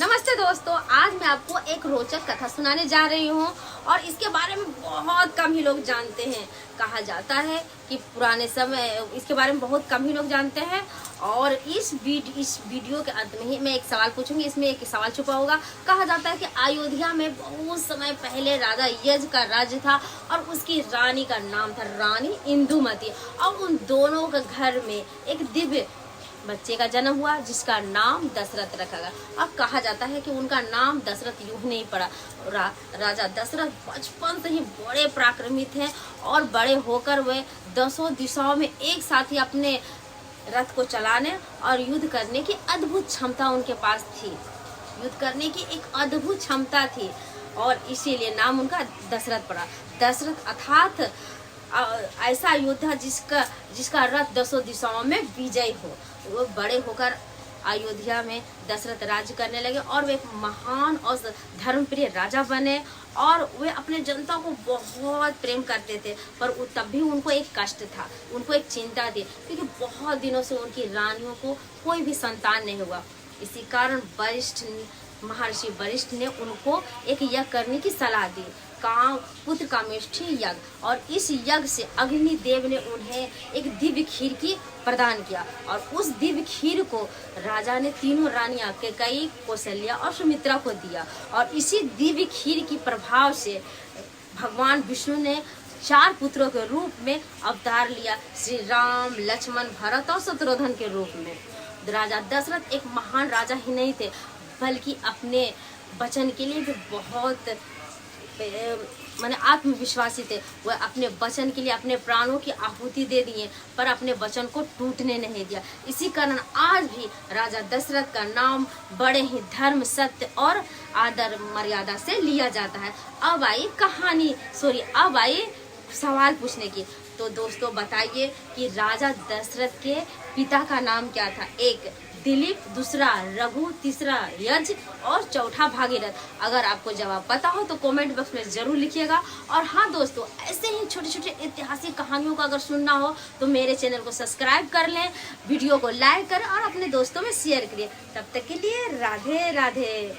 नमस्ते दोस्तों, आज मैं आपको एक रोचक कथा सुनाने जा रही हूँ और इसके बारे में बहुत कम ही लोग जानते हैं। कहा जाता है कि पुराने समय इसके बारे में बहुत कम ही लोग जानते हैं। और इस वीडियो के अंत में ही मैं एक सवाल पूछूंगी, इसमें एक सवाल छुपा होगा। कहा जाता है कि अयोध्या में बहुत समय पहले राजा यज का राज्य था और उसकी रानी का नाम था रानी इंदुमती, और उन दोनों के घर में एक दिव्य बच्चे का जन्म हुआ जिसका नाम दशरथ रखा गया। और कहा जाता है कि उनका नाम दशरथ यूं नहीं पड़ा। राजा दशरथ बचपन से ही बड़े पराक्रमी थे और बड़े होकर वे 10 दिशाओं में एक साथ ही अपने रथ को चलाने और युद्ध करने की अद्भुत क्षमता उनके पास थी। युद्ध करने की एक अद्भुत क्षमता थी और इसीलिए नाम उनका दशरथ पड़ा। दशरथ अर्थात ऐसा योद्धा जिसका रथ 10 दिशाओं में विजय हो। वो बड़े होकर अयोध्या में दशरथ राज्य करने लगे और वे एक महान और धर्मप्रिय राजा बने और वे अपने जनता को बहुत प्रेम करते थे। पर तब भी उनको एक कष्ट था, उनको एक चिंता थी, क्योंकि बहुत दिनों से उनकी रानियों को कोई भी संतान नहीं हुआ। इसी कारण महर्षि वशिष्ठ ने उनको एक यज्ञ करने की सलाह दी, पुत्र कामेष्ठी यज्ञ। और इस यज्ञ से अग्नि देव ने उन्हें एक दिव्य खीर की प्रदान किया और उस दिव्य खीर को राजा ने तीनों रानियां कैकेयी, कौशल्या और सुमित्रा को दिया। और इसी दिव्य खीर की प्रभाव से भगवान विष्णु ने 4 पुत्रों के रूप में अवतार लिया, श्री राम, लक्ष्मण, भरत और शत्रुघ्न के रूप में। राजा दशरथ एक महान राजा ही नहीं थे, बल्कि अपने वचन के लिए भी बहुत माने आत्मविश्वासी थे। वह अपने वचन के लिए अपने प्राणों की आहुति दे दिए, पर अपने वचन को टूटने नहीं दिया। इसी कारण आज भी राजा दशरथ का नाम बड़े ही धर्म, सत्य और आदर मर्यादा से लिया जाता है। अब आई सवाल पूछने की। तो दोस्तों बताइए कि राजा दशरथ के पिता का नाम क्या था? एक दिलीप, दूसरा रघु, तीसरा यज और चौथा भागीरथ। अगर आपको जवाब पता हो तो कमेंट बॉक्स में जरूर लिखिएगा। और हाँ दोस्तों, ऐसे ही छोटे छोटे ऐतिहासिक कहानियों को अगर सुनना हो तो मेरे चैनल को सब्सक्राइब कर लें, वीडियो को लाइक करें और अपने दोस्तों में शेयर करिए। तब तक के लिए राधे राधे।